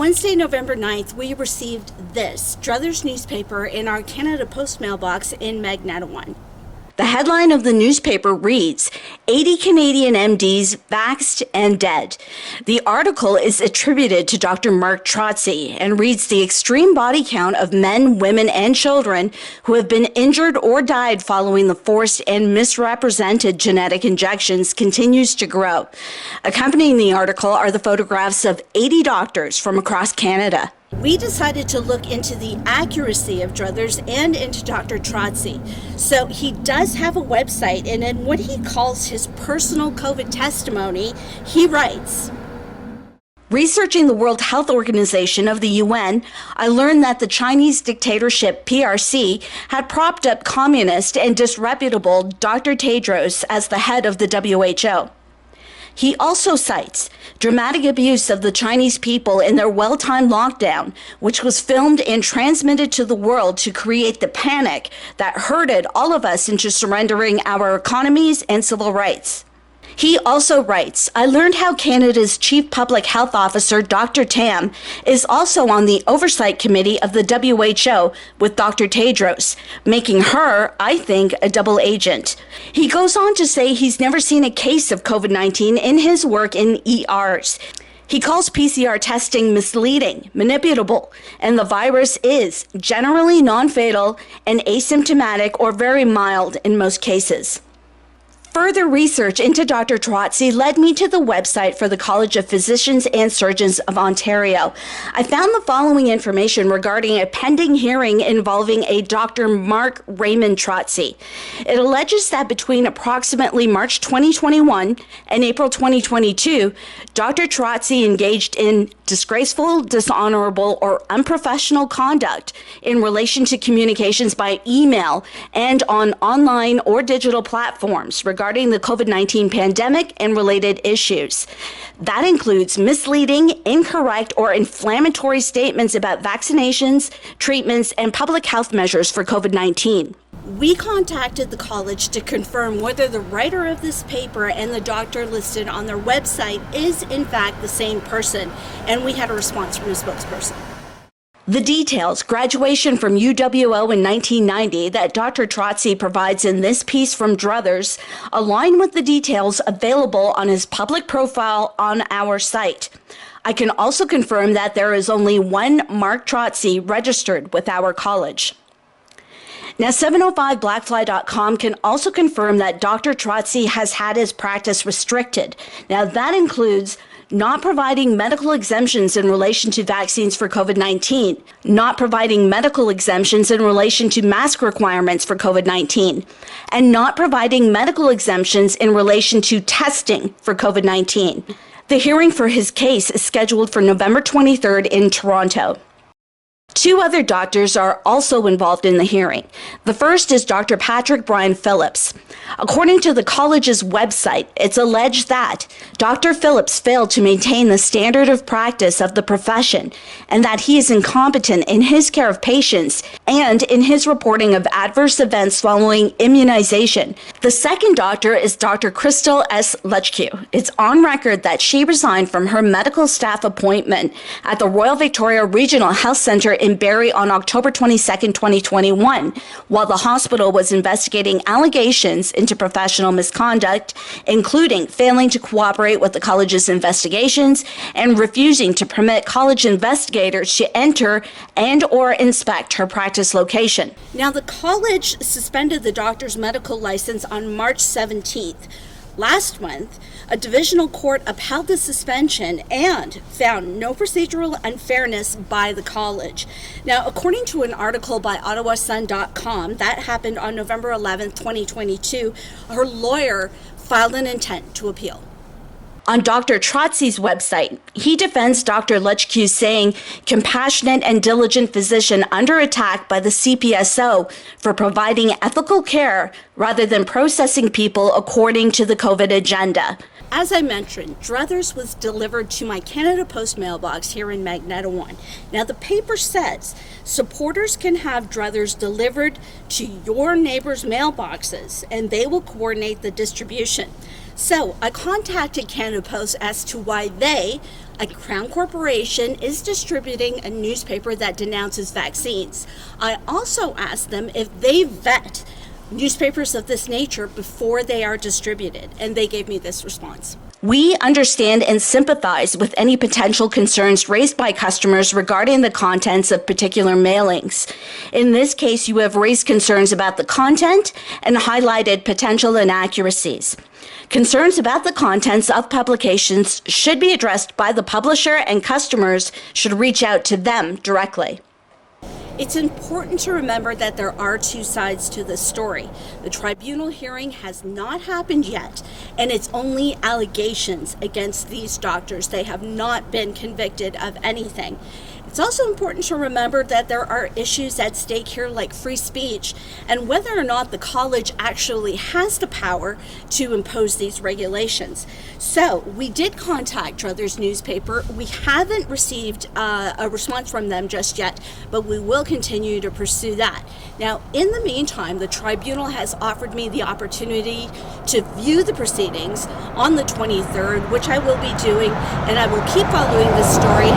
Wednesday, November 9th, we received this Druthers newspaper in our Canada Post mailbox in Magnetowan. The headline of the newspaper reads, 80 Canadian MDs vaxxed and dead. The article is attributed to Dr. Mark Trotsy and reads the extreme body count of men, women, and children who have been injured or died following the forced and misrepresented genetic injections continues to grow. Accompanying the article are the photographs of 80 doctors from across Canada. We decided to look into the accuracy of Druthers and into Dr. Trotsy. So he does have a website, and in what he calls his personal COVID testimony, he writes, researching the World Health Organization of the UN, I learned that the Chinese dictatorship PRC had propped up communist and disreputable Dr. Tedros as the head of the WHO. He also cites dramatic abuse of the Chinese people in their well-timed lockdown, which was filmed and transmitted to the world to create the panic that herded all of us into surrendering our economies and civil rights. He also writes, I learned how Canada's Chief Public Health Officer, Dr. Tam, is also on the Oversight Committee of the WHO with Dr. Tedros, making her, I think, a double agent. He goes on to say he's never seen a case of COVID-19 in his work in ERs. He calls PCR testing misleading, manipulable, and the virus is generally non-fatal and asymptomatic or very mild in most cases. Further research into Dr. Trotsy led me to the website for the College of Physicians and Surgeons of Ontario. I found the following information regarding a pending hearing involving a Dr. Mark Raymond Trotsy. It alleges that between approximately March 2021 and April 2022, Dr. Trotsy engaged in disgraceful, dishonorable, or unprofessional conduct in relation to communications by email and on online or digital platforms regarding the COVID-19 pandemic and related issues. That includes misleading, incorrect, or inflammatory statements about vaccinations, treatments, and public health measures for COVID-19. We contacted the college to confirm whether the writer of this paper and the doctor listed on their website is in fact the same person, and we had a response from a spokesperson. The details, graduation from UWO in 1990 that Dr. Trotsy provides in this piece from Druthers align with the details available on his public profile on our site. I can also confirm that there is only one Mark Trotsy registered with our college. Now, 705blackfly.com can also confirm that Dr. Trotsy has had his practice restricted. Now, that includes not providing medical exemptions in relation to vaccines for COVID-19, not providing medical exemptions in relation to mask requirements for COVID-19, and not providing medical exemptions in relation to testing for COVID-19. The hearing for his case is scheduled for November 23rd in Toronto. Two other doctors are also involved in the hearing. The first is Dr. Patrick Brian Phillips. According to the college's website, it's alleged that Dr. Phillips failed to maintain the standard of practice of the profession and that he is incompetent in his care of patients and in his reporting of adverse events following immunization. The second doctor is Dr. Crystal S. Lechque. It's on record that she resigned from her medical staff appointment at the Royal Victoria Regional Health Centre in Barrie on October 22, 2021, while the hospital was investigating allegations into professional misconduct, including failing to cooperate with the college's investigations and refusing to permit college investigators to enter and or inspect her practice location. Now, the college suspended the doctor's medical license on March 17th. Last month, a divisional court upheld the suspension and found no procedural unfairness by the college. Now, according to an article by OttawaSun.com that happened on November 11th, 2022, her lawyer filed an intent to appeal. On Dr. Trotsy's website, he defends Dr. Lechque, saying, compassionate and diligent physician under attack by the CPSO for providing ethical care rather than processing people according to the COVID agenda. As I mentioned, Druthers was delivered to my Canada Post mailbox here in Magnetowan. Now, the paper says supporters can have Druthers delivered to your neighbor's mailboxes, and they will coordinate the distribution. So I contacted Canada Post as to why they, A Crown corporation is distributing a newspaper that denounces vaccines. I also asked them if they vet newspapers of this nature before they are distributed, and they gave me this response. We understand and sympathize with any potential concerns raised by customers regarding the contents of particular mailings. In this case, you have raised concerns about the content and highlighted potential inaccuracies. Concerns about the contents of publications should be addressed by the publisher, and customers should reach out to them directly. It's important to remember that there are two sides to this story. The tribunal hearing has not happened yet, and it's only allegations against these doctors. They have not been convicted of anything. It's also important to remember that there are issues at stake here like free speech and whether or not the college actually has the power to impose these regulations. So we did contact Druthers newspaper. We haven't received a response from them just yet, but we will continue to pursue that. Now, in the meantime, the tribunal has offered me the opportunity to view the proceedings on the 23rd, which I will be doing, and I will keep following this story